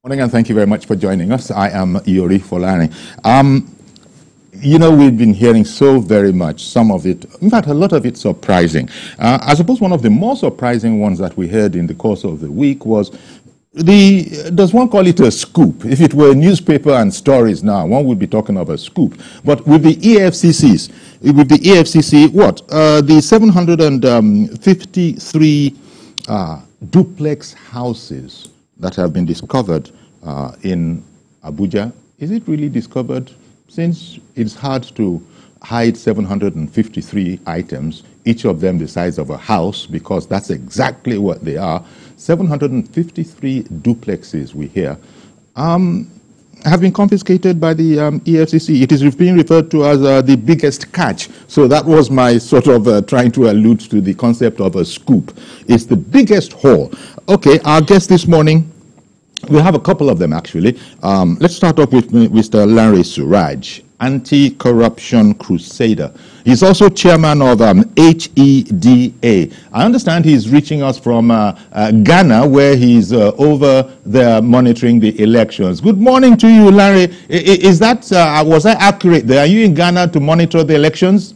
Morning, and thank you very much for joining us. I am Yori Folani. We've been hearing so very much, some of it, in fact, a lot of it surprising. I suppose one of the more surprising ones that we heard in the course of the week was does one call it a scoop? If it were a newspaper and stories now, one would be talking of a scoop. But with the EFCC, the 753 duplex houses that have been discovered in Abuja, is it really discovered? Since it's hard to hide 753 items, each of them the size of a house, because that's exactly what they are, 753 duplexes, we hear, have been confiscated by the EFCC. It is being referred to as the biggest catch. So that was my sort of trying to allude to the concept of a scoop. It's the biggest haul. Okay, our guest this morning, we have a couple of them actually. Let's start off with Mr. Lanre Suraj, anti-corruption crusader. He's also chairman of HEDA. I understand he's reaching us from Ghana, where he's over there monitoring the elections. Good morning to you, Lanre. Is that, was I accurate there? Are you in Ghana to monitor the elections?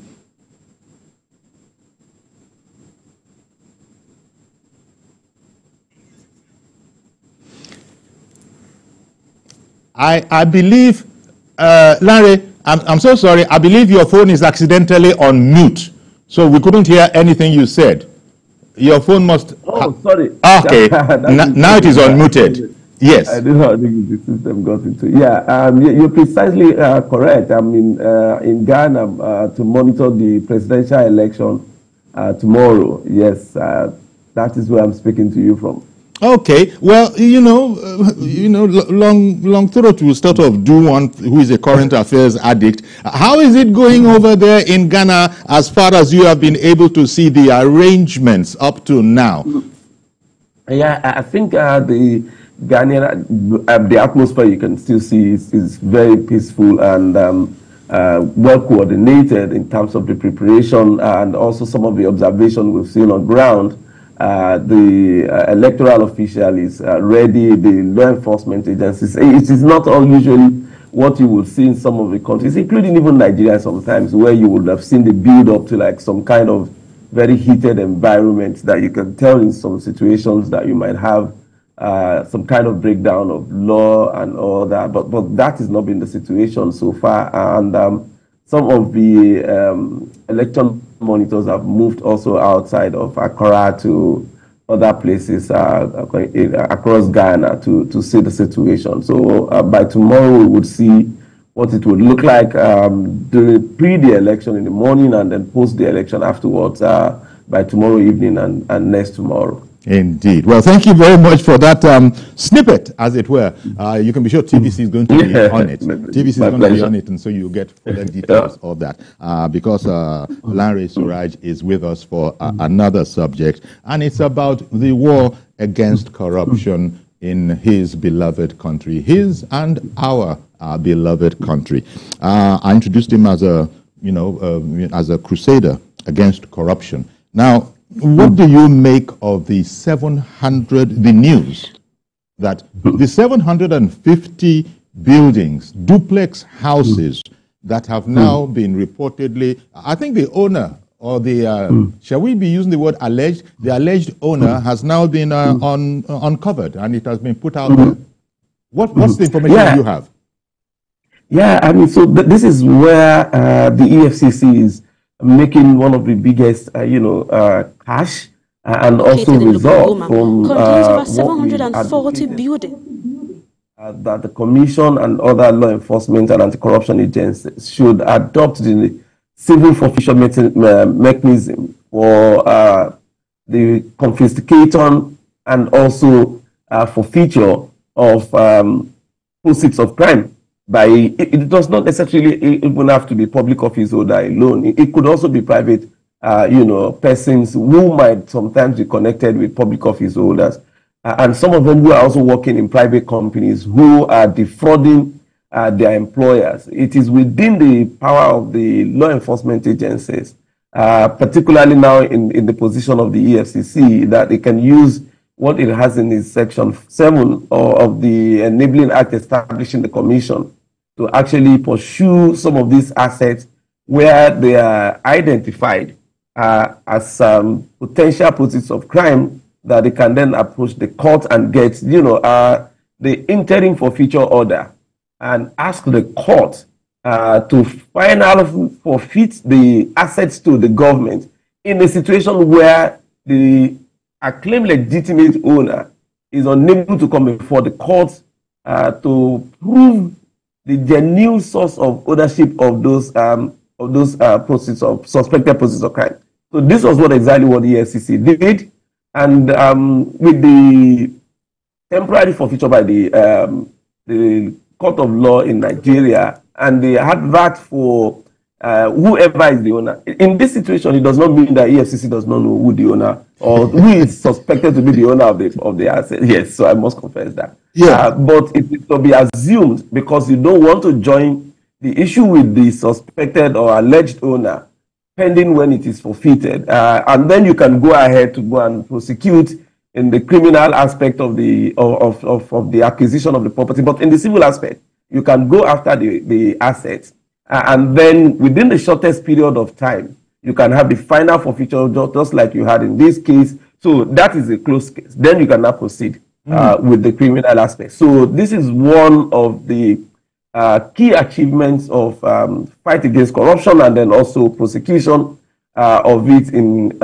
I believe, Larry, I'm so sorry. I believe your phone is accidentally on mute, so we couldn't hear anything you said. Your phone must... Oh, sorry. Okay, now it is unmuted. Yes. I don't know how the system got into it. Yeah, you're precisely correct. I'm in Ghana to monitor the presidential election tomorrow. Yes, that is where I'm speaking to you from. Okay, well, long throat will sort of do one who is a current affairs addict. How is it going over there in Ghana as far as you have been able to see the arrangements up to now? Yeah, I think the Ghanaian, the atmosphere you can still see is very peaceful and well coordinated in terms of the preparation and also some of the observation we've seen on ground. The electoral official is ready, the law enforcement agencies. It is not unusual what you will see in some of the countries, including even Nigeria sometimes, where you would have seen the build-up to like some kind of very heated environment that you can tell in some situations that you might have some kind of breakdown of law and all that. But that has not been the situation so far. And some of the election monitors have moved also outside of Accra to other places across Ghana to see the situation. So by tomorrow we would see what it would look like pre the election in the morning and then post the election afterwards by tomorrow evening and next tomorrow. Indeed. Well, thank you very much for that snippet, as it were. You can be sure TVC is going to be on it. TVC is going to be on it, and so you get further details of that. Because Lanre Suraj is with us for another subject, and it's about the war against corruption in his beloved country, his and our beloved country. I introduced him as a, as a crusader against corruption. Now, what do you make of the news that the 750 buildings, duplex houses that have now been reportedly, I think the owner or the, shall we be using the word alleged? The alleged owner has now been uncovered and it has been put out there. What's the information you have? Yeah, I mean, so this is where the EFCC is making one of the biggest, cash and also result from over 740 buildings. That the Commission and other law enforcement and anti-corruption agencies should adopt the civil forfeiture mechanism for the confiscation and also forfeiture of proceeds of crime. It does not necessarily even have to be public office holder alone. It could also be private, persons who might sometimes be connected with public office holders. And some of them who are also working in private companies who are defrauding their employers. It is within the power of the law enforcement agencies, particularly now in the position of the EFCC, that they can use what it has in its section 7 of the Enabling Act establishing the commission to actually pursue some of these assets where they are identified as potential proceeds of crime, that they can then approach the court and get, the interim forfeiture order and ask the court to finally forfeit the assets to the government in a situation where the acclaimed legitimate owner is unable to come before the court to prove the genuine source of ownership of those proceeds of suspected proceeds of crime. So this was exactly what the EFCC did, and with the temporary forfeiture by the court of law in Nigeria, and they had that for whoever is the owner. In this situation, it does not mean that EFCC does not know who the owner or who is suspected to be the owner of the asset. Yes, so I must confess that. Yeah. But it is to be assumed, because you don't want to join the issue with the suspected or alleged owner pending when it is forfeited, and then you can go ahead to go and prosecute in the criminal aspect of the acquisition of the property. But in the civil aspect, you can go after the assets. And then within the shortest period of time, you can have the final forfeiture, just like you had in this case. So that is a closed case. Then you can now proceed with the criminal aspect. So this is one of the key achievements of fight against corruption, and then also prosecution of it in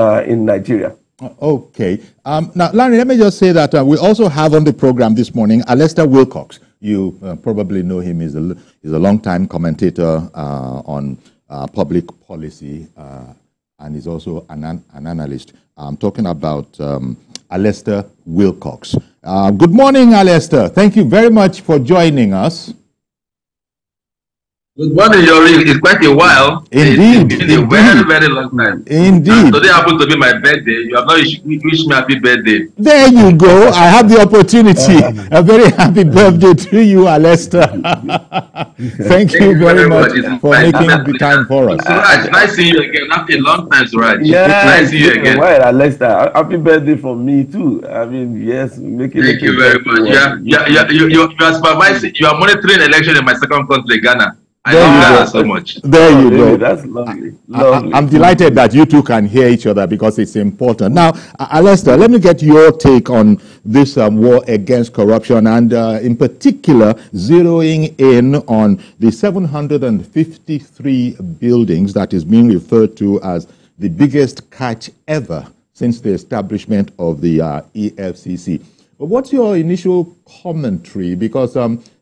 Nigeria. Okay. Now, Larry, let me just say that we also have on the program this morning Alistair Wilcox. You probably know him. He's a long-time commentator on public policy, and he's also an analyst. I'm talking about Alistair Wilcox. Good morning, Alistair. Thank you very much for joining us. Good morning, Yori. It's quite a while. Indeed. It's been a very, very long time. Indeed. Today happens to be my birthday. You have not wished me happy birthday. There you go. I have the opportunity. A very happy birthday to you, Alistair. Thank you very much for making the time for us. Suraj, nice seeing you again. After a long time, Suraj. Yeah, nice seeing you again. Well, Alistair, happy birthday from me too. I mean, yes, making. Thank you very much. You are supervising. You are monitoring election in my second country, Ghana. So much. There you go. That's lovely. Lovely. I'm delighted that you two can hear each other, because it's important. Now, Alistair, let me get your take on this war against corruption, and in particular, zeroing in on the 753 buildings that is being referred to as the biggest catch ever since the establishment of the EFCC. But what's your initial commentary? Because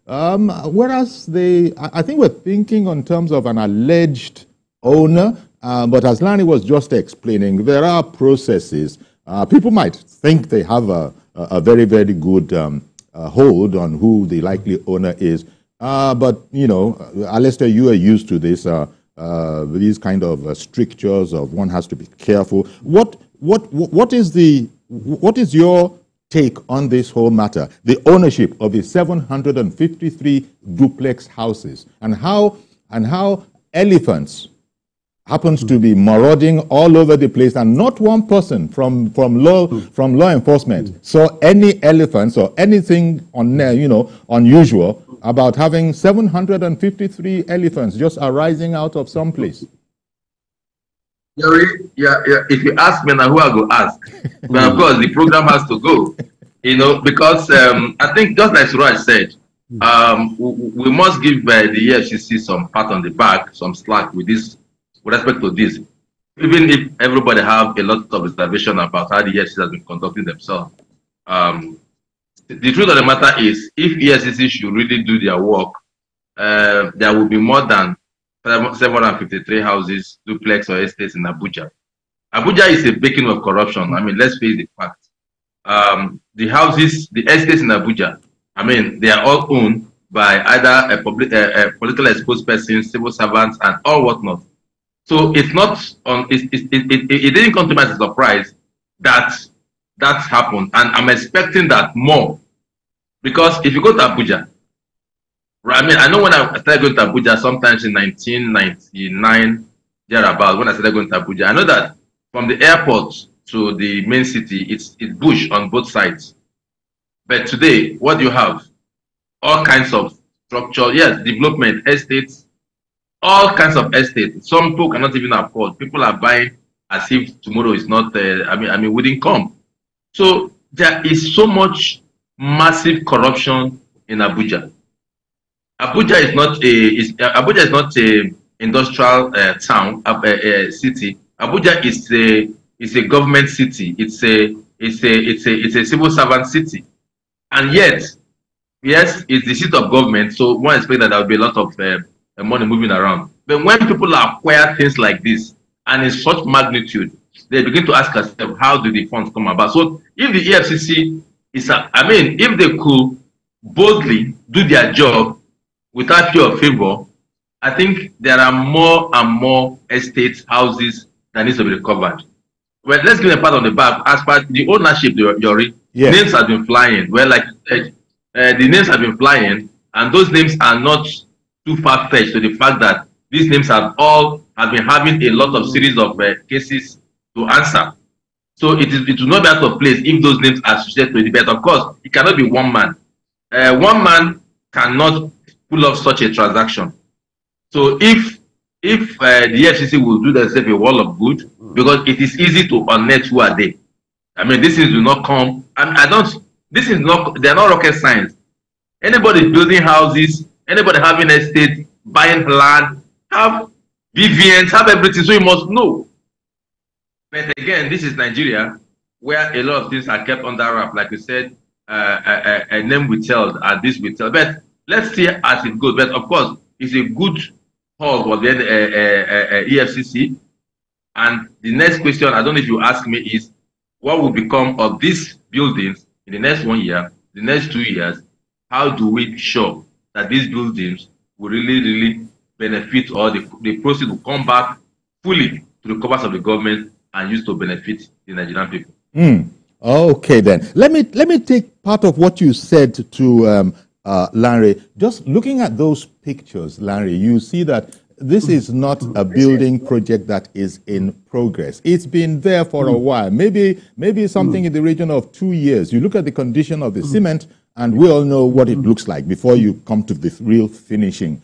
whereas I think we're thinking in terms of an alleged owner, but as Lanny was just explaining, there are processes. People might think they have a very, very good hold on who the likely owner is. But, Alistair, you are used to this, these kind of strictures of one has to be careful. What is your take on this whole matter, the ownership of the 753 duplex houses, and how elephants happens to be marauding all over the place, and not one person from law enforcement saw any elephants or anything unusual about having 753 elephants just arising out of some place. Yeah. If you ask me now, who I go ask? But of course, the program has to go. Because I think just like Suraj said, we must give the EFCC some pat on the back, some slack with respect to this. Even if everybody have a lot of observation about how the EFCC has been conducting themselves, the truth of the matter is, if EFCC should really do their work, there will be more than 753 houses, duplex or estates in Abuja. Abuja is a beacon of corruption. I mean, let's face the fact. The houses, the estates in Abuja, I mean, they are all owned by either a politically exposed person, civil servants, and all whatnot. So it's not on. It didn't come to me as a surprise that happened, and I'm expecting that more, because if you go to Abuja. I mean, I know when I started going to Abuja, sometimes in 1999, thereabout, when I started going to Abuja, I know that from the airport to the main city, it's bush on both sides. But today, what do you have? All kinds of structure, yes, development, estates, all kinds of estates. Some people cannot even afford. People are buying as if tomorrow is not, wouldn't come. So there is so much massive corruption in Abuja. Abuja is not a industrial town, city. Abuja is a government city. It's a civil servant city, and yet, yes, it's the seat of government. So one expects that there will be a lot of money moving around. But when people acquire things like this and in such magnitude, they begin to ask themselves, how do the funds come about? So if the EFCC if they could boldly do their job without fear of favor, I think there are more and more estates, houses that needs to be recovered. Well, let's give a pat on the back. As per the ownership, Yori, yes, names have been flying. Well, like the names have been flying, and those names are not too far-fetched to the fact that these names have been having a lot of series of cases to answer. So it will not be out of place if those names are associated to the bet. Of course, it cannot be one man. One man cannot pull off such a transaction. So if the EFCC will do themselves a wall of good, because it is easy to unearth who are they. This is will not come. They're not rocket science. Anybody building houses, anybody having estate, buying land, have BVNs, have everything, so you must know. But again, this is Nigeria, where a lot of things are kept under wrap. Like you said, a name withheld, this withheld. But let's see as it goes. But of course, it's a good haul for the EFCC. And the next question, I don't know if you ask me, is what will become of these buildings in the next 1 year, the next 2 years? How do we be sure that these buildings will really benefit, or the proceeds will come back fully to the coffers of the government and used to benefit the Nigerian people? Okay, then. Let me take part of what you said to Larry. Just looking at those pictures, Larry, you see that this is not a building project that is in progress. It's been there for a while, maybe something in the region of 2 years. You look at the condition of the cement, and we all know what it looks like before you come to the real finishing.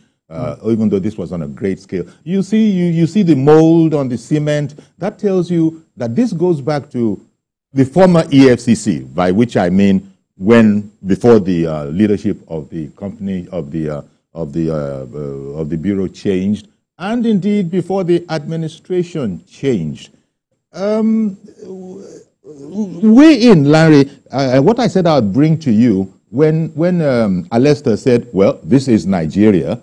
Even though this was on a great scale, you see the mold on the cement. That tells you that this goes back to the former EFCC, by which I mean before the leadership of the company of the bureau changed, and indeed before the administration changed. Weigh in, Larry. What I said I'd bring to you when Alester said, "Well, this is Nigeria."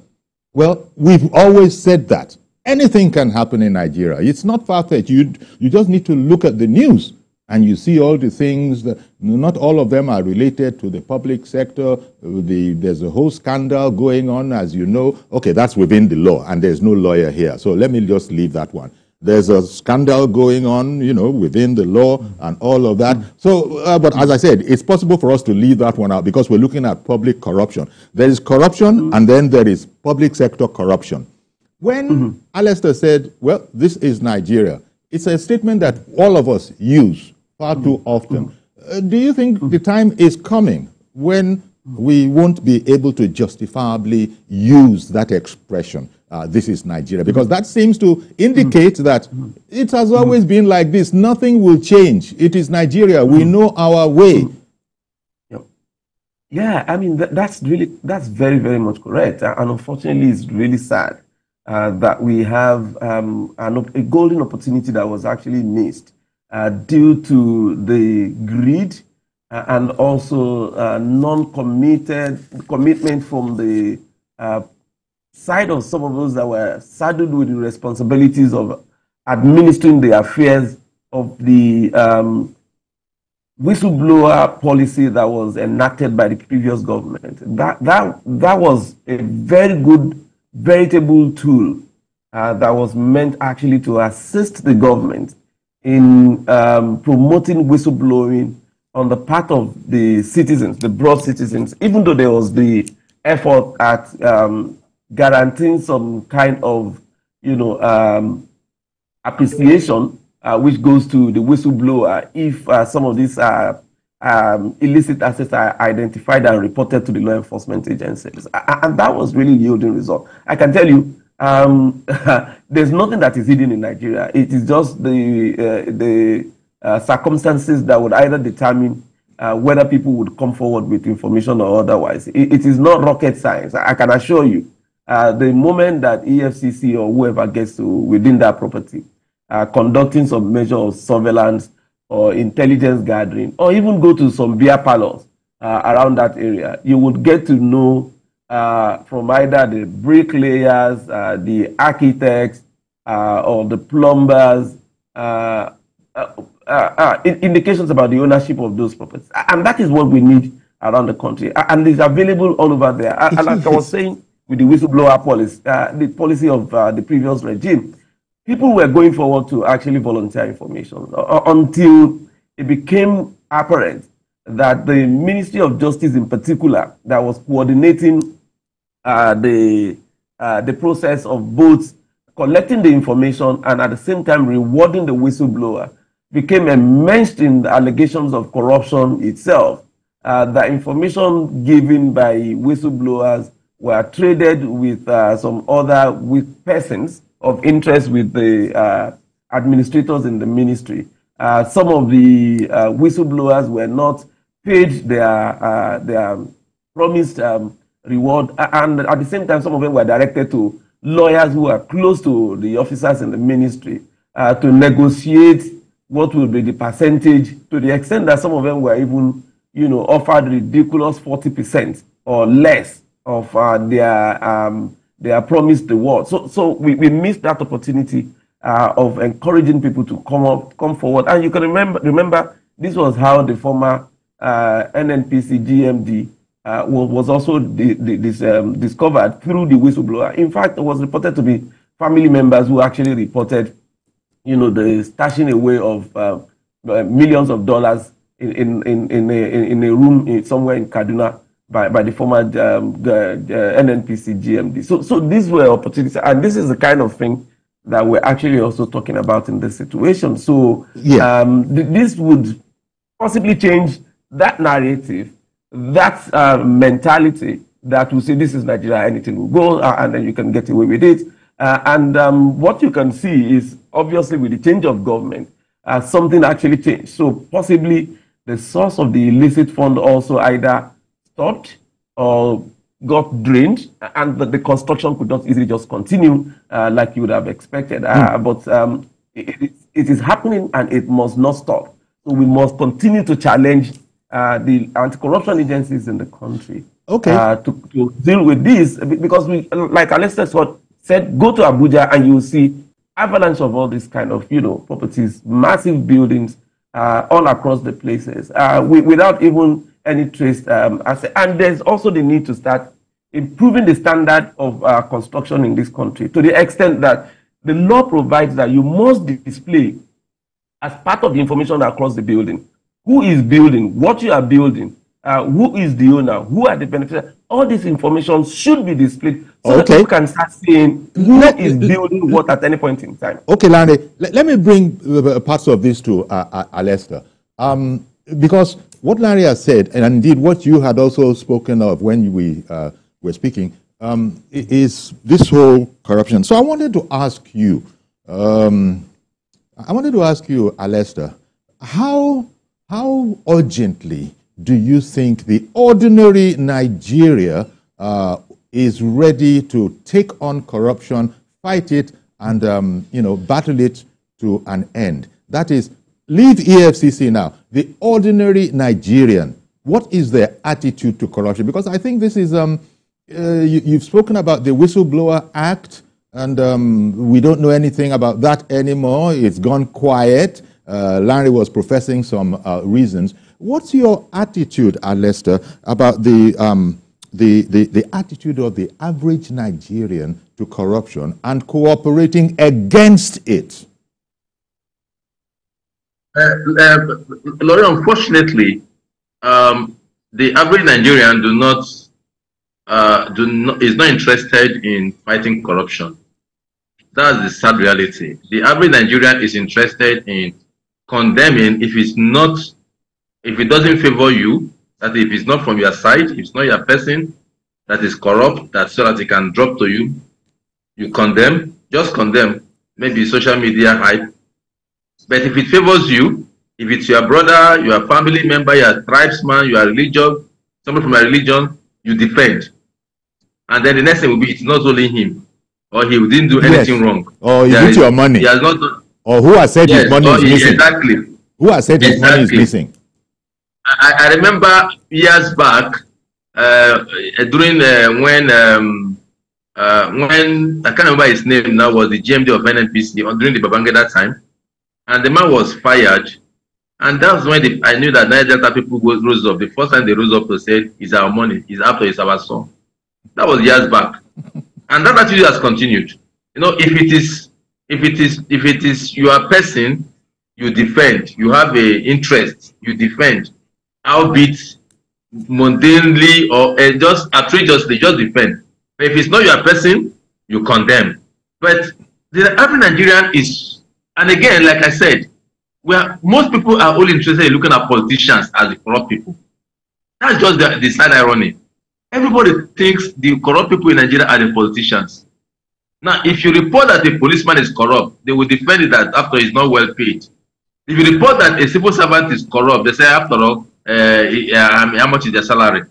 Well, we've always said that anything can happen in Nigeria. It's not far-fetched. You just need to look at the news, and you see all the things that not all of them are related to the public sector. There's a whole scandal going on, as you know. Okay, that's within the law, and there's no lawyer here. So let me just leave that one. There's a scandal going on, within the law and all of that. So, but as I said, it's possible for us to leave that one out because we're looking at public corruption. There is corruption, and then there is public sector corruption. When Alester said, well, this is Nigeria, it's a statement that all of us use far too often. Do you think the time is coming when we won't be able to justifiably use that expression? This is Nigeria, because that seems to indicate that it has always been like this. Nothing will change. It is Nigeria. We know our way. Yeah, that's very, very much correct. And unfortunately, it's really sad that we have a golden opportunity that was actually missed due to the greed and also commitment from the side of some of those that were saddled with the responsibilities of administering the affairs of the whistleblower policy that was enacted by the previous government. That was a very good, veritable tool that was meant actually to assist the government in promoting whistleblowing on the part of the citizens, the broad citizens, even though there was the effort at guaranteeing some kind of, appreciation which goes to the whistleblower if some of these illicit assets are identified and reported to the law enforcement agencies. And that was really yielding results. I can tell you, there's nothing that is hidden in Nigeria. It is just the circumstances that would either determine whether people would come forward with information or otherwise. It is not rocket science. I can assure you, the moment that EFCC or whoever gets to within that property, conducting some measure of surveillance or intelligence gathering, or even go to some beer parlors around that area, you would get to know from either the bricklayers, the architects, or the plumbers, indications about the ownership of those properties. And that is what we need around the country. And it's available all over there. And like I was saying, with the whistleblower policy, the policy of the previous regime, people were going forward to actually volunteer information until it became apparent that the Ministry of Justice in particular, that was coordinating the process of both collecting the information and at the same time rewarding the whistleblower, became immersed in the allegations of corruption itself. The information given by whistleblowers were traded with some other persons of interest with the administrators in the ministry. Some of the whistleblowers were not paid their promised reward, and at the same time, some of them were directed to lawyers who are close to the officers in the ministry to negotiate what will be the percentage, to the extent that some of them were even, offered ridiculous 40% or less of their promised reward. So we missed that opportunity of encouraging people to come forward. And you can remember this was how the former NNPC GMD was also discovered through the whistleblower. In fact, it was reported to be family members who actually reported, the stashing away of millions of dollars in a room somewhere in Kaduna by the former NNPC GMD. So these were opportunities, and this is the kind of thing that we're actually also talking about in this situation. So this would possibly change that narrative, that mentality that will say this is Nigeria, anything will go, and then you can get away with it. What you can see is, obviously, with the change of government, something actually changed. So possibly the source of the illicit fund also either stopped or got drained, and the construction could not easily just continue like you would have expected. But it is happening, and it must not stop. So we must continue to challenge the anti-corruption agencies in the country to deal with this, because we, like Alexis said, go to Abuja and you will see avalanche of all these kind of properties, massive buildings all across the places without even any trace asset. And there's also the need to start improving the standard of construction in this country, to the extent that the law provides that you must display as part of the information across the building who is building, what you are building, who is the owner, who are the beneficiaries. All this information should be displayed so that people can start seeing who is building what at any point in time. Okay, Lanre, let me bring parts of this to Alester. Because what Lanre has said, and indeed what you had also spoken of when we were speaking, is this whole corruption. So I wanted to ask you, Alester, how urgently do you think the ordinary Nigeria is ready to take on corruption, fight it, and battle it to an end? That is, leave EFCC now. The ordinary Nigerian, what is their attitude to corruption? Because I think this is you've spoken about the Whistleblower Act, and we don't know anything about that anymore. It's gone quiet. Larry was professing some reasons. What's your attitude, Alester, about the attitude of the average Nigerian to corruption and cooperating against it? Laurie, unfortunately, the average Nigerian is not interested in fighting corruption. That's the sad reality. The average Nigerian is interested in condemning if it's not If it doesn't favor you, that if it's not from your side, if it's not your person that is corrupt, that so that it can drop to you, you condemn, just condemn, maybe social media hype. But if it favors you, if it's your brother, your family member, your tribesman, your religion, somebody from your religion, you defend. And then the next thing will be, it's not only him, or he didn't do anything wrong. Or he took your money. He has not done, or who has said his money is missing. Exactly. Who has said his money is missing? I remember years back, during when I can't remember his name now, was the GMD of NNPC during the Babangida time, and the man was fired, and that's when I knew that Niger Delta people rose up. The first time they rose up to say, "It's our money. It's after it's our song." That was years back, and that attitude has continued. You know, if it is your person, you defend. You have a interest, you defend. Albeit mundanely or just outrageously, just defend. But if it's not your person, you condemn. But the average Nigerian is, and again, like I said, most people are only interested in looking at politicians as the corrupt people. That's just the side irony. Everybody thinks the corrupt people in Nigeria are the politicians. Now, if you report that a policeman is corrupt, they will defend it that after he's not well paid. If you report that a civil servant is corrupt, they say after all, how much is their salary?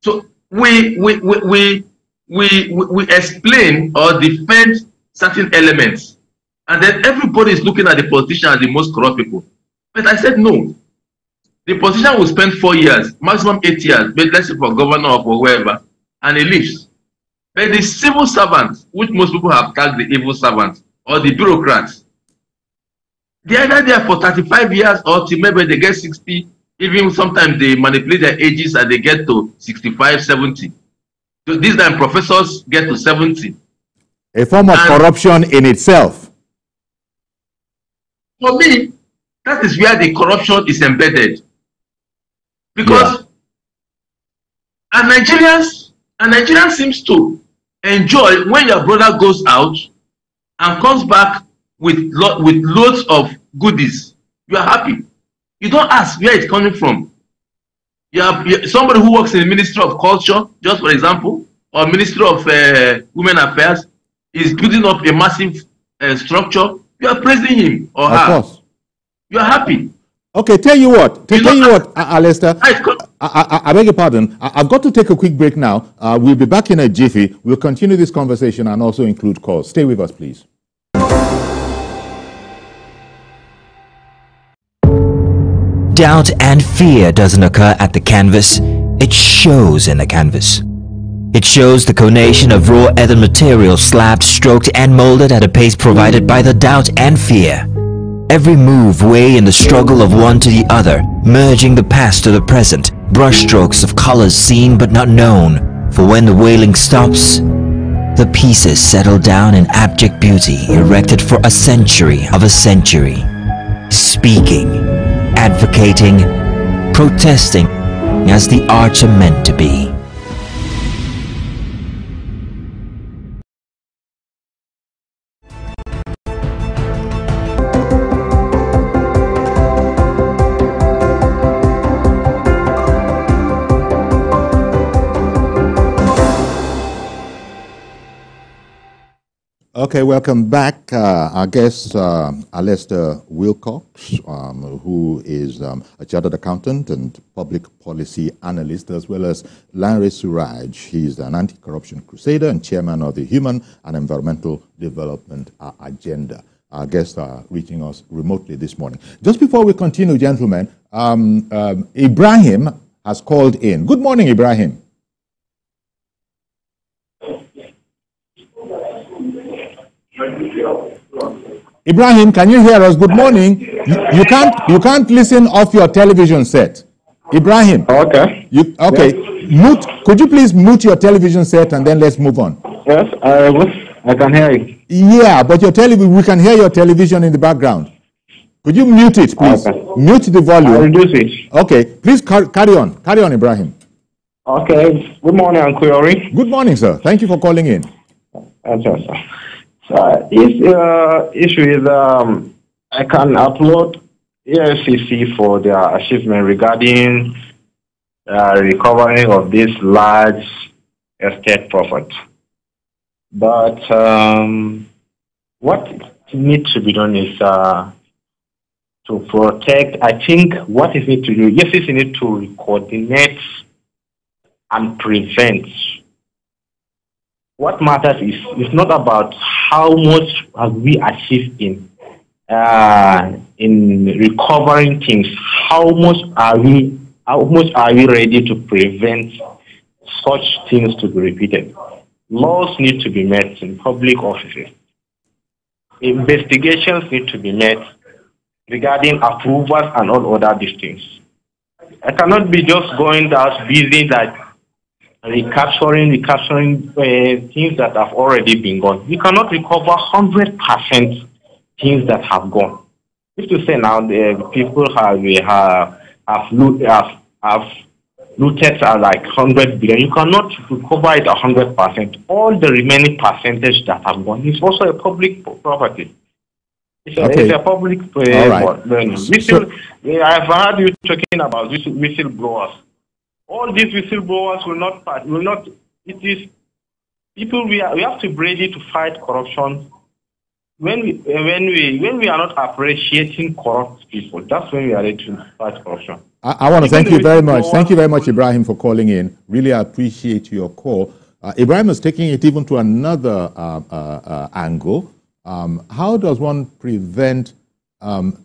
So we explain or defend certain elements, and then everybody is looking at the politician as the most corrupt people. But I said no. The politician will spend 4 years, maximum 8 years, but let's say for governor or for whoever, and he leaves. But the civil servants, which most people have tagged the evil servants or the bureaucrats, they are either there for 35 years or till maybe they get 60. Even sometimes they manipulate their ages and they get to 65, 70. So this time professors get to 70. A form of corruption in itself. For me, that is where the corruption is embedded. Because a Nigerian seems to enjoy when your brother goes out and comes back with loads of goodies. You are happy. You don't ask where it's coming from. You have somebody who works in the Ministry of Culture, just for example, or Ministry of Women Affairs, is building up a massive structure. You are praising him or her. Of course. You are happy. Okay, tell you what, Alistair, I beg your pardon. I've got to take a quick break now. We'll be back in a jiffy. We'll continue this conversation and also include calls. Stay with us, please. Doubt and fear doesn't occur at the canvas, it shows in the canvas. It shows the conation of raw earthen material slabbed, stroked and molded at a pace provided by the doubt and fear. Every move way in the struggle of one to the other, merging the past to the present, brushstrokes of colors seen but not known, for when the wailing stops, the pieces settle down in abject beauty erected for a century of a century, speaking, advocating, protesting as the arts are meant to be. Okay, welcome back. Our guest, Alistair Wilcox, who is a chartered accountant and public policy analyst, as well as Lanre Suraj. He's an anti-corruption crusader and chairman of the Human and Environmental Development Agenda. Our guests are reaching us remotely this morning. Just before we continue, gentlemen, Ibrahim has called in. Good morning, Ibrahim. Ibrahim, can you hear us? Good morning. You can't listen off your television set. Ibrahim. Okay. Mute. Could you please mute your television set and then let's move on? Yes, I can hear you. Yeah, but we can hear your television in the background. Could you mute it, please? Okay. Mute the volume. I'll reduce it. Okay. Please carry on. Carry on, Ibrahim. Okay. Good morning, Uncle Yori. Good morning, sir. Thank you for calling in. That's awesome. So this issue is I can upload EFCC for their achievement regarding recovery of this large estate profit. But what needs to be done is to protect. I think what is need to do, EFCC need to coordinate and prevent. What matters is it's not about how much have we achieved in recovering things. How much are we ready to prevent such things to be repeated? Laws need to be met in public offices. Investigations need to be made regarding approvals and all other these things. I cannot be just going out busy like recapturing things that have already been gone. You cannot recover 100% things that have gone. If you say now the people have looted like 100 billion, you cannot recover it 100%. All the remaining percentage that have gone is also a public property. It's a public. I've heard you talking about whistleblowers. All these whistleblowers will not. It is people. We have to be ready to fight corruption. When we are not appreciating corrupt people, that's when we are ready to fight corruption. I want to thank you very much. Thank you very much, Ibrahim, for calling in. Really appreciate your call. Ibrahim is taking it even to another angle. How does one prevent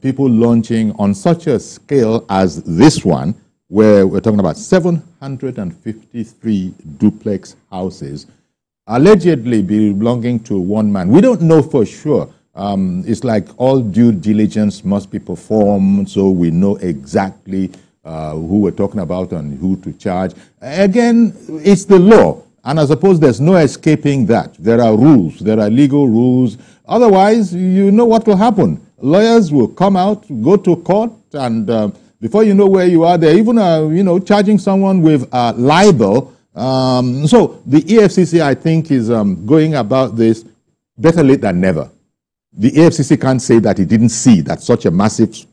people launching on such a scale as this one, where we're talking about 753 duplex houses, allegedly belonging to one man? We don't know for sure. It's like all due diligence must be performed, so we know exactly who we're talking about and who to charge. Again, it's the law, and I suppose there's no escaping that. There are rules, there are legal rules. Otherwise, you know what will happen. Lawyers will come out, go to court, and before you know where you are, they're even charging someone with libel. So the EFCC, I think, is going about this better late than never. The EFCC can't say that it didn't see that such a massive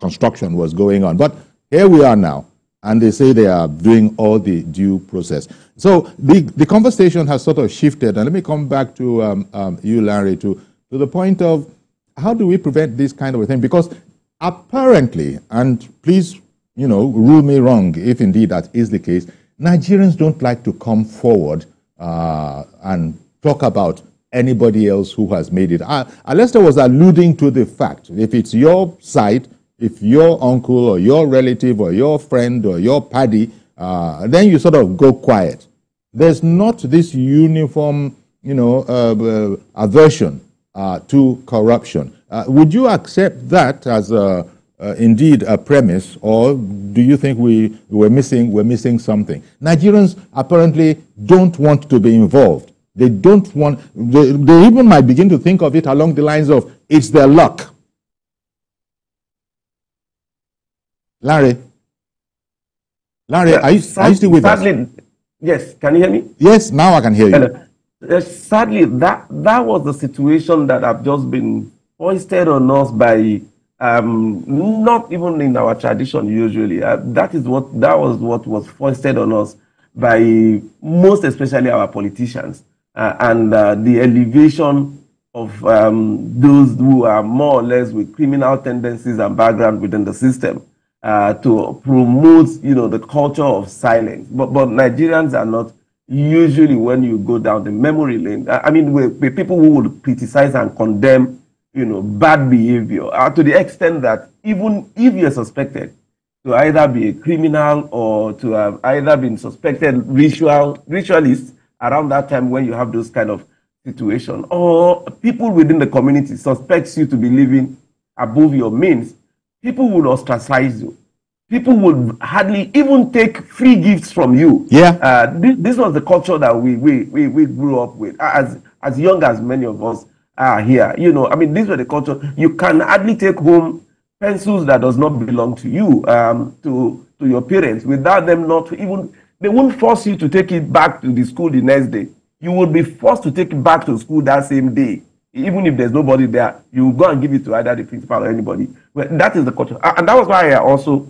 construction was going on. But here we are now, and they say they are doing all the due process. So the conversation has sort of shifted, and let me come back to you, Larry, to the point of how do we prevent this kind of a thing? Because apparently, and please, rule me wrong if indeed that is the case, Nigerians don't like to come forward and talk about anybody else who has made it. Lester was alluding to the fact, if it's your site, if your uncle or your relative or your friend or your paddy, then you sort of go quiet. There's not this uniform, aversion to corruption. Would you accept that as indeed a premise, or do you think we're missing something? Nigerians apparently don't want to be involved. They don't want. They even might begin to think of it along the lines of it's their luck. Larry, are you still with us? Yes. Can you hear me? Yes. Now I can hear you. Sadly, that was the situation that have just been foisted on us by. Not even in our tradition usually. That was what was foisted on us by most especially our politicians and the elevation of those who are more or less with criminal tendencies and background within the system to promote, the culture of silence. But Nigerians are not usually, when you go down the memory lane. We're people who would criticize and condemn bad behavior to the extent that even if you're suspected to either be a criminal or to have either been suspected ritualists around that time when you have those kind of situation, or people within the community suspects you to be living above your means, people would ostracize you. People would hardly even take free gifts from you. Yeah. This was the culture that we grew up with as young as many of us are here. These were the culture. You can hardly take home pencils that does not belong to you, to your parents, without them not even, they won't force you to take it back to the school the next day. You would be forced to take it back to school that same day. even if there's nobody there, you go and give it to either the principal or anybody. Well, that is the culture. And that was why I also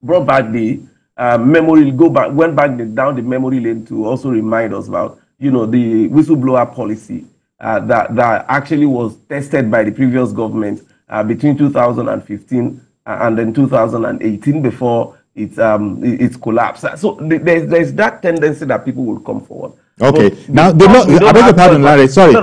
brought back the went back down the memory lane to also remind us about, the whistleblower policy that actually was tested by the previous government between 2015 and then 2018 before it's collapsed. So there's that tendency that people will come forward. Okay. Now, I beg your pardon, Larry. Sorry.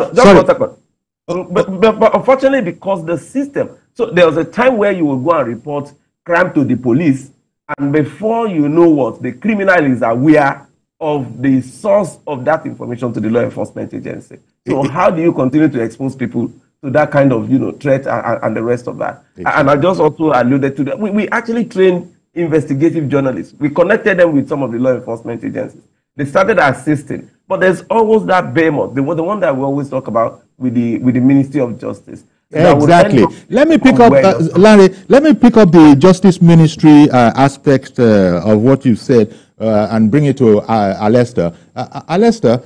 But unfortunately, because the system, so there was a time where you will go and report crime to the police, and before you know what, the criminal is aware of the source of that information to the law enforcement agency. So how do you continue to expose people to that kind of threat and the rest of that? And I just also alluded to that. We actually trained investigative journalists. We connected them with some of the law enforcement agencies. They started assisting, but there's always that behemoth, the one that we always talk about with the Ministry of Justice. Exactly. Let me pick up, Larry. Let me pick up the Justice Ministry aspect of what you said and bring it to Alester. Alester,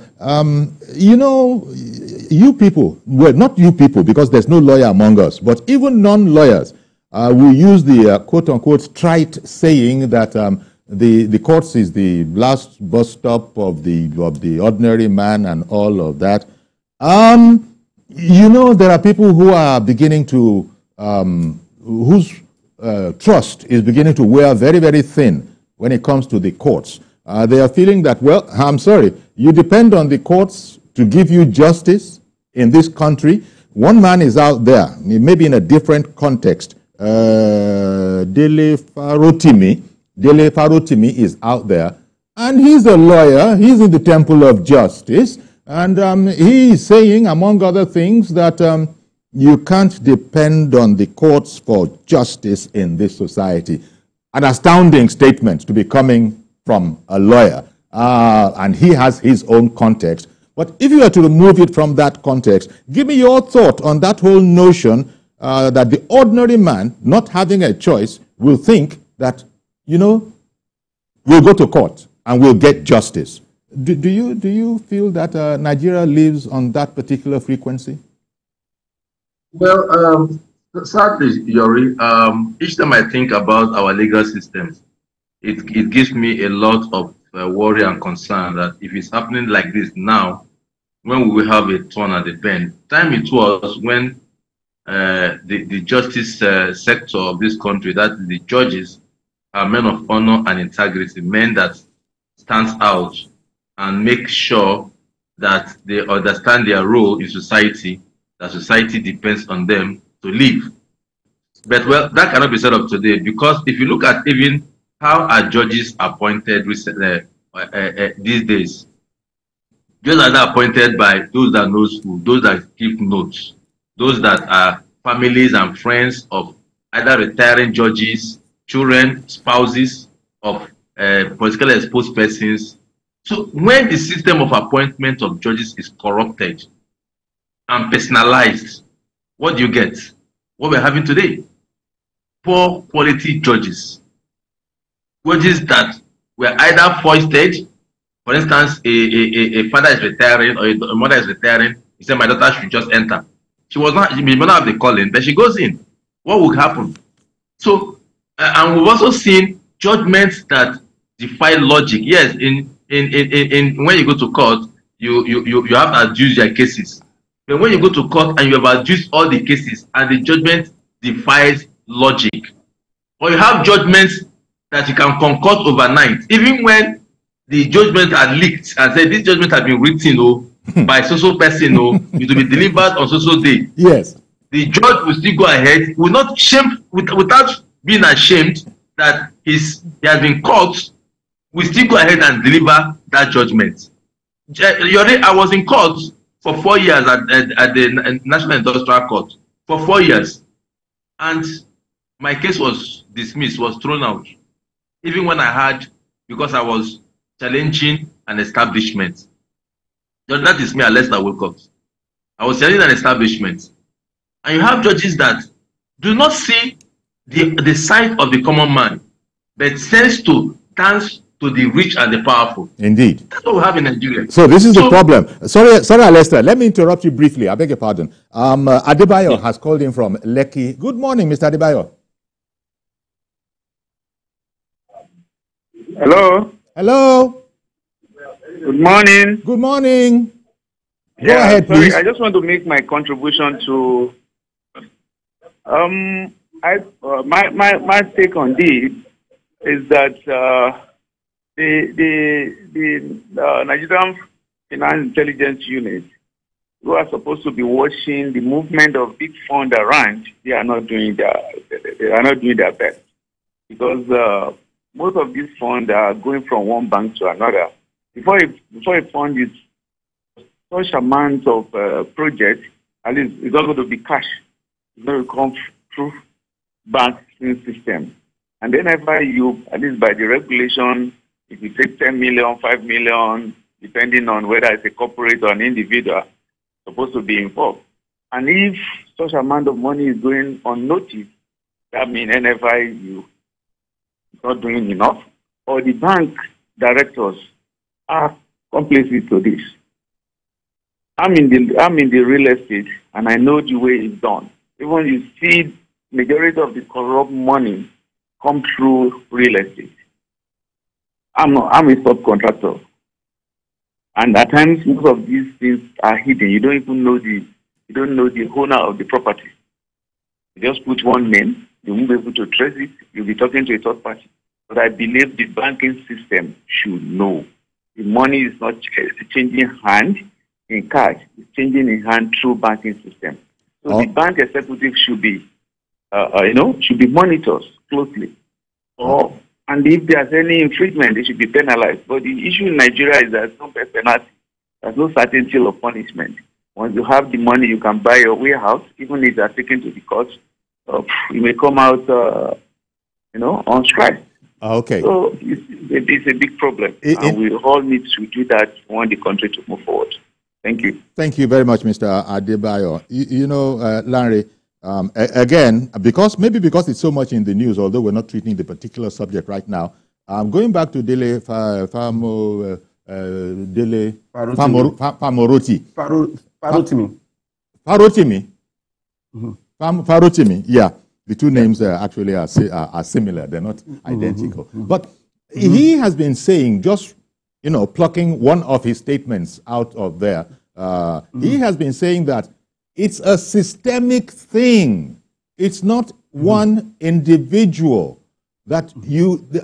you people, well, not you people, because there's no lawyer among us, but even non-lawyers, we use the quote-unquote trite saying that the courts is the last bus stop of the ordinary man and all of that. There are people who are beginning to, whose trust is beginning to wear very, very thin when it comes to the courts. They are feeling that, well, I'm sorry, you depend on the courts to give you justice in this country. One man is out there, maybe in a different context. Dele Farotimi is out there, and he's a lawyer. He's in the Temple of Justice. And he is saying, among other things, that you can't depend on the courts for justice in this society. An astounding statement to be coming from a lawyer. And he has his own context. But if you were to remove it from that context, give me your thought on that whole notion that the ordinary man, not having a choice, will think that, we'll go to court and we'll get justice. Do you feel that Nigeria lives on that particular frequency? Well, sadly, Yori, each time I think about our legal systems, it gives me a lot of worry and concern that if it's happening like this now, when we will have a turn at the bend. Time it was when the justice sector of this country, that is the judges, are men of honor and integrity, men that stands out and make sure that they understand their role in society, that society depends on them to live. But, well, that cannot be said of today, because if you look at even how are judges appointed recently, these days, judges are not appointed by those that know school, those that keep notes, those that are families and friends of either retiring judges, children, spouses of politically exposed persons. So when the system of appointment of judges is corrupted and personalized, what do you get? What we're having today? Poor quality judges. Judges that were either foisted. For instance, a father is retiring or a mother is retiring. He said, my daughter should just enter. She may not have the calling, but she goes in. What will happen? So, and we've also seen judgments that defy logic. Yes, in when you go to court, you have to adduce your cases. But when you go to court and you have adduced all the cases and the judgment defies logic, or you have judgments that you can concoct overnight, even when the judgment are leaked and said this judgment has been written by so person, it will be delivered on so day. Yes. The judge will still go ahead, will not shame without being ashamed that he has been caught. We still go ahead and deliver that judgment. I was in court for 4 years at the National Industrial Court, for 4 years. And my case was dismissed, was thrown out. Even when I had, because I was challenging an establishment. That is me, Alester Wilcox. I was challenging an establishment. And you have judges that do not see the side of the common man, but tends to dance to to the rich and the powerful. Indeed. That's what we have in Nigeria. So this is the problem. Sorry, Lester. Let me interrupt you briefly. I beg your pardon. Adebayo has called in from Lekki. Good morning, Mr. Adebayo. Hello. Hello. Good morning. Good morning. Yeah, Go ahead, sorry, please. I just want to make my contribution to my take on this is that the Nigerian Finance Intelligence Unit, who are supposed to be watching the movement of big funds around, they are not doing their best, because most of these funds are going from one bank to another. Before a fund is such amount of projects, at least it's not going to be cash. It's going to come through banking system. And then after you, at least by the regulation, if you take 10 million, 5 million, depending on whether it's a corporate or an individual, supposed to be involved. And if such amount of money is going unnoticed, that means NFIU is not doing enough, or the bank directors are complicit to this. I'm in the real estate, and I know the way it's done. Even you see majority of the corrupt money come through real estate. I'm a subcontractor, and at times most of these things are hidden. You don't even know the owner of the property. You just put one name, you won't be able to trace it. You'll be talking to a third party. But I believe the banking system should know the money is not changing hand in cash; it's changing in hand through banking system. So the bank executive should be, should be monitored closely. And if there's any infringement, they should be penalized. But the issue in Nigeria is there's no penalty. There's no certainty of punishment. Once you have the money, you can buy your warehouse, even if they are taken to the court. You may come out, on strike. Okay. So it's a big problem. And we all need to do that if we want the country to move forward. Thank you. Thank you very much, Mr. Adebayo. Larry, again, because it's so much in the news, although we're not treating the particular subject right now, going back to Dele Famoroti. Farotimi. Farotimi, yeah. The two names actually are similar. They're not identical. But he has been saying, just, plucking one of his statements out of there, he has been saying that it's a systemic thing. It's not one individual. That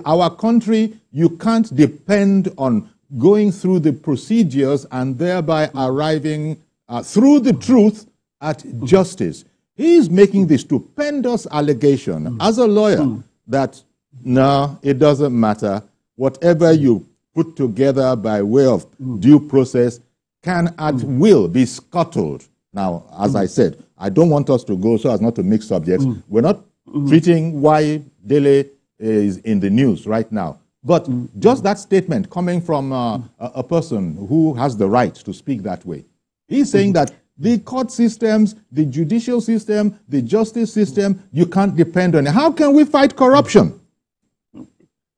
our country, you can't depend on going through the procedures and thereby arriving through the truth at justice. He is making the stupendous allegation as a lawyer that, no, it doesn't matter. Whatever you put together by way of due process can at will be scuttled. Now, as I said, I don't want us to go so as not to mix subjects. We're not treating why Dele is in the news right now. But just that statement coming from a person who has the right to speak that way. He's saying that the court systems, the judicial system, the justice system, you can't depend on it. How can we fight corruption?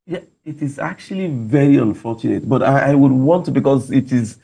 Yeah, it is actually very unfortunate, but I would want to, because it is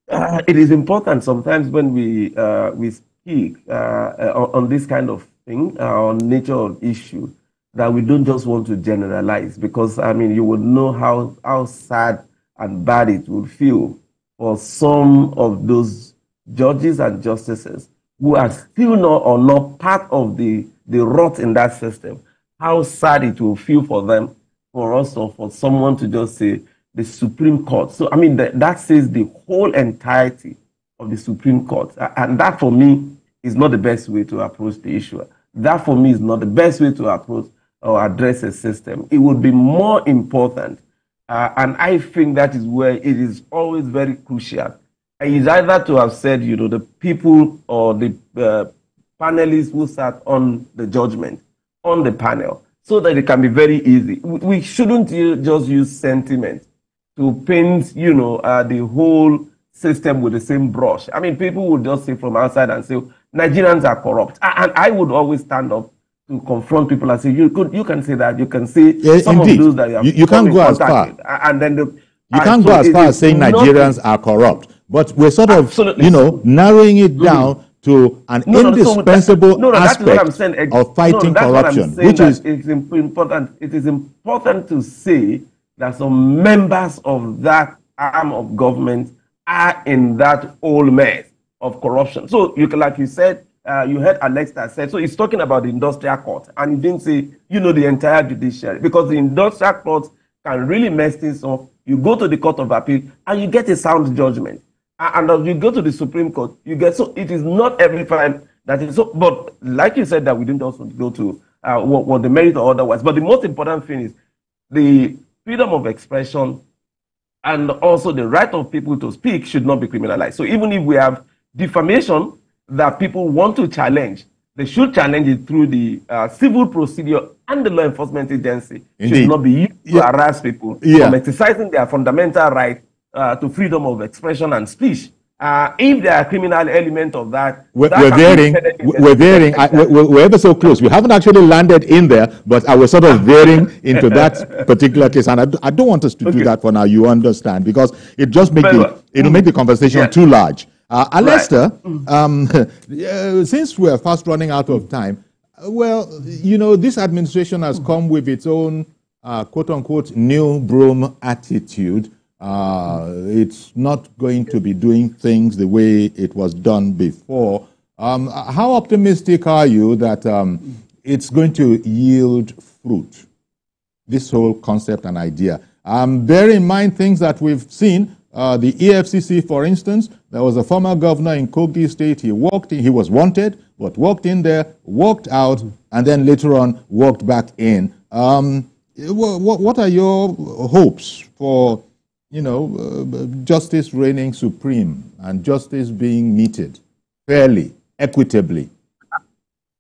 important sometimes when we speak on this kind of thing, on nature of issue, that we don't just want to generalize, because you would know how sad and bad it would feel for some of those judges and justices who are still not part of the rot in that system. How sad it will feel for them, for us, or for someone to just say the Supreme Court. So that says the whole entirety of the Supreme Court, and that for me is not the best way to approach the issue. That for me is not the best way to approach or address a system. It would be more important, and I think that is where it is always very crucial. Is either to have said, the people or the panelists who sat on the judgment, on the panel, so that it can be very easy. We shouldn't just use sentiment to paint, the whole system with the same brush. People would just say from outside and say, Nigerians are corrupt. And I would always stand up to confront people and say, you can say that, you can say some indeed. of those that you can't go as far. And then you can't go as far as saying Nigerians are corrupt. But we're sort of, narrowing it down to an indispensable aspect of fighting corruption, which is important. It is important to say that some members of that arm of government are in that whole mess of corruption. So, like you said, you heard Alex that said, so he's talking about the industrial court, and he didn't say, the entire judiciary, because the industrial court can really mess things up. You go to the Court of Appeal, and you get a sound judgment. And as you go to the Supreme Court, you get, so it is not every time that is so, but like you said, that we didn't also go to what the merit or otherwise. But the most important thing is the freedom of expression and also the right of people to speak should not be criminalized. So even if we have defamation that people want to challenge, they should challenge it through the civil procedure, and the law enforcement agency should not be used to harass people from exercising their fundamental right to freedom of expression and speech. If there are criminal element of that, we're ever so close. We haven't actually landed in there, but I was sort of veering into that particular case, and I don't want us to do that for now. You understand, because it just makes it'll make the conversation too large. Alester, since we're fast running out of time, well, this administration has come with its own quote-unquote new broom attitude. It's not going to be doing things the way it was done before. How optimistic are you that it's going to yield fruit, this whole concept and idea? Bear in mind things that we've seen. The EFCC, for instance, there was a former governor in Kogi State. He walked in, he was wanted, but walked in there, walked out, and then later on walked back in. What are your hopes for, justice reigning supreme and justice being meted fairly, equitably?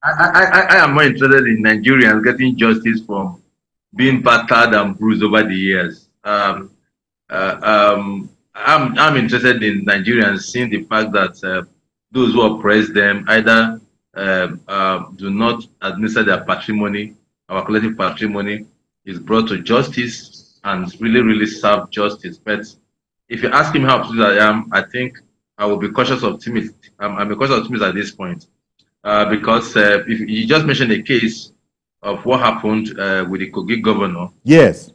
I am more interested in Nigerians getting justice from being battered and bruised over the years. I'm interested in Nigerians seeing the fact that those who oppress them either do not administer their patrimony, our collective patrimony, is brought to justice and really serve justice. But if you ask him how optimistic I am, I think I will be cautious optimist. I'm a cautious optimist at this point because if you just mentioned a case of what happened with the Kogi governor. Yes.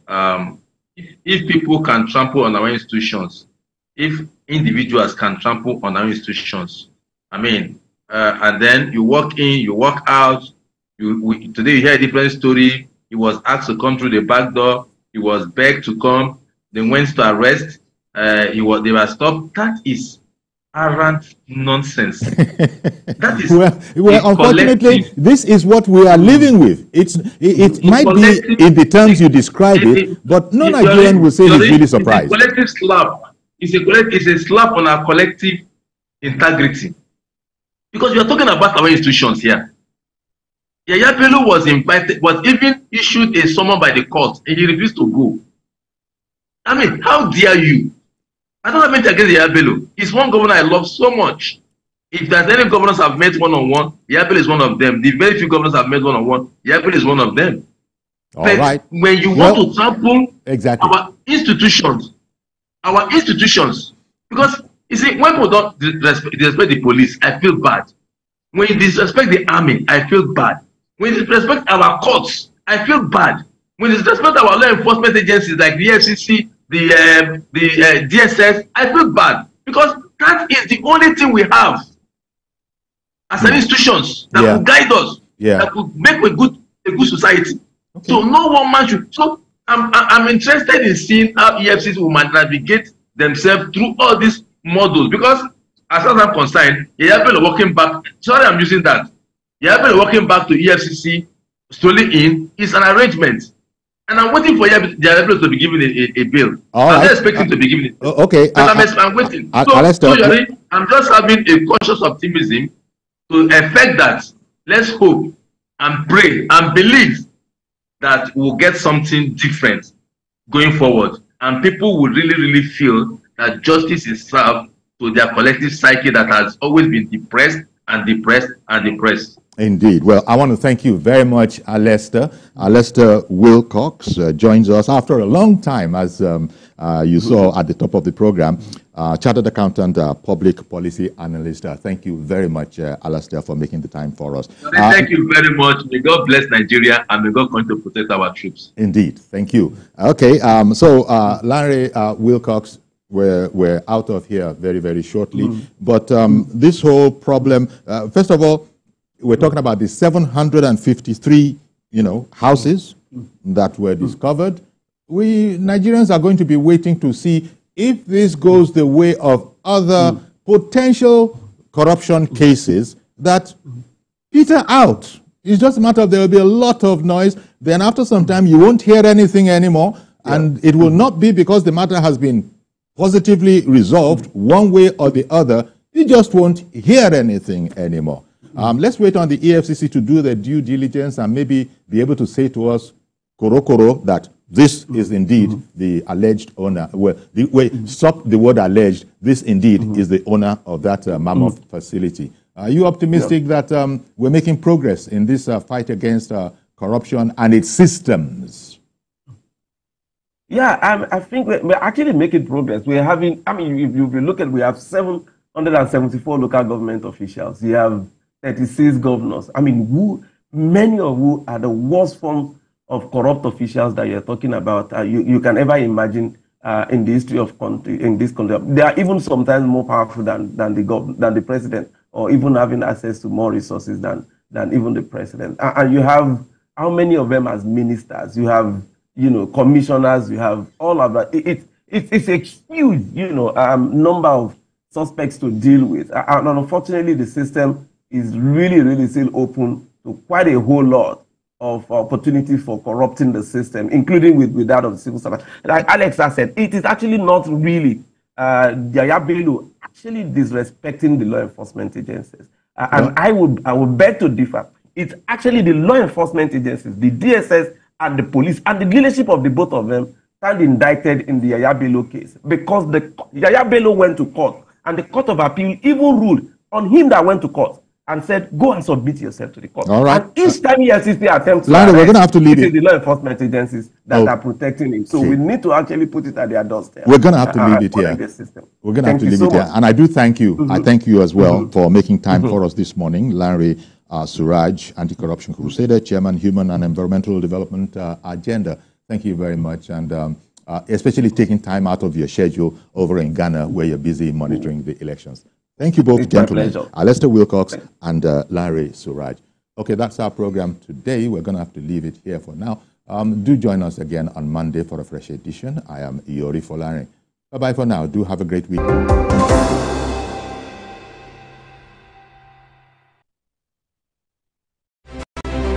If people can trample on our institutions, if individuals can trample on our institutions, and then you walk in, you walk out. Today you hear a different story. He was asked to come through the back door. He was begged to come. They went to arrest. They were stopped. That is arrant nonsense. That is well, unfortunately, this is what we are living with. It might be in the terms you describe it, but no Nigerian will say he's really surprised. It's a collective slap. It's a slap on our collective integrity. Because we are talking about our institutions here. Emefiele was invited, was even issued a summons by the court, and he refused to go. How dare you? I don't have anything against Emefiele. He's one governor I love so much. If there's any governors I've met one-on-one, Emefiele is one of them. The very few governors I've met one-on-one, Emefiele is one of them. All right. When you want to trample our institutions, because you see, when people don't disrespect the police, I feel bad. When you disrespect the army, I feel bad. When you disrespect our courts, I feel bad. When you disrespect our law enforcement agencies like the EFCC, the DSS, I feel bad. Because that is the only thing we have as an institutions that will guide us, that will make a good society. Okay. So no one man should. So I'm interested in seeing how EFCC will navigate themselves through all these models, because as far as I'm concerned, Emefiele walking back. Sorry, I'm using that. Emefiele walking back to EFCC, strolling in, is an arrangement, and I'm waiting for Emefiele to be given a bill. I'm not expecting to be given it. Okay, I'm waiting. I'm just having a cautious optimism to effect that. Let's hope and pray and believe that we'll get something different going forward, and people will really feel that justice is served to their collective psyche that has always been depressed and depressed and depressed. Indeed. Well, I want to thank you very much, Alester. Alester Wilcox joins us after a long time, as you saw at the top of the program. Chartered accountant, public policy analyst. Thank you very much, Alester, for making the time for us. Thank you very much. May God bless Nigeria and may God continue to protect our troops. Indeed. Thank you. Okay. Larry Wilcox, we're out of here very, very shortly. But this whole problem, first of all, we're talking about the 753, houses that were discovered. We Nigerians are going to be waiting to see if this goes the way of other potential corruption cases that peter out. It's just a matter of there will be a lot of noise. Then after some time, you won't hear anything anymore. And it will not be because the matter has been positively resolved one way or the other. You just won't hear anything anymore. Let's wait on the EFCC to do their due diligence and maybe be able to say to us, Koro, that this is indeed the alleged owner. Stop the word alleged. This indeed is the owner of that mammoth facility. Are you optimistic that we're making progress in this fight against corruption and its systems? Yeah, I think we're actually making progress. We're having, if you look at, we have 774 local government officials. We have 36 governors. Many of who are the worst form of corrupt officials that you're talking about. You can ever imagine in the history of country, in this country. They are even sometimes more powerful than the president, or even having access to more resources than even the president. And you have how many of them as ministers? You have commissioners. You have all of that. It's a huge number of suspects to deal with. And unfortunately, the system is really still open to quite a whole lot of opportunities for corrupting the system, including with that of the civil servant. Like Alex has said, it is actually not really Yaya Bello actually disrespecting the law enforcement agencies. And I would beg to differ. It's actually the law enforcement agencies, the DSS and the police, and the leadership of the both of them stand indicted in the Yaya Bello case, because the Yaya Bello went to court, and the Court of Appeal even ruled on him that went to court and said, go and submit yourself to the court. All right. And each time EFCC attempts to arrest, we're going to have to leave it. The law enforcement agencies that are protecting him. So we need to actually put it at their doorstep. We're going to have to leave it here. We're going to have to leave it here. And I do thank you. I thank you as well for making time for us this morning. Larry Suraj, Anti-Corruption Crusader, Chairman, Human and Environmental Development Agenda. Thank you very much. And especially taking time out of your schedule over in Ghana, where you're busy monitoring the elections. Thank you both, gentlemen. Alester Wilcox and Larry Suraj. Okay, that's our program today. We're going to have to leave it here for now. Do join us again on Monday for a fresh edition. I am Iyori Folarin. Bye-bye for now. Do have a great week.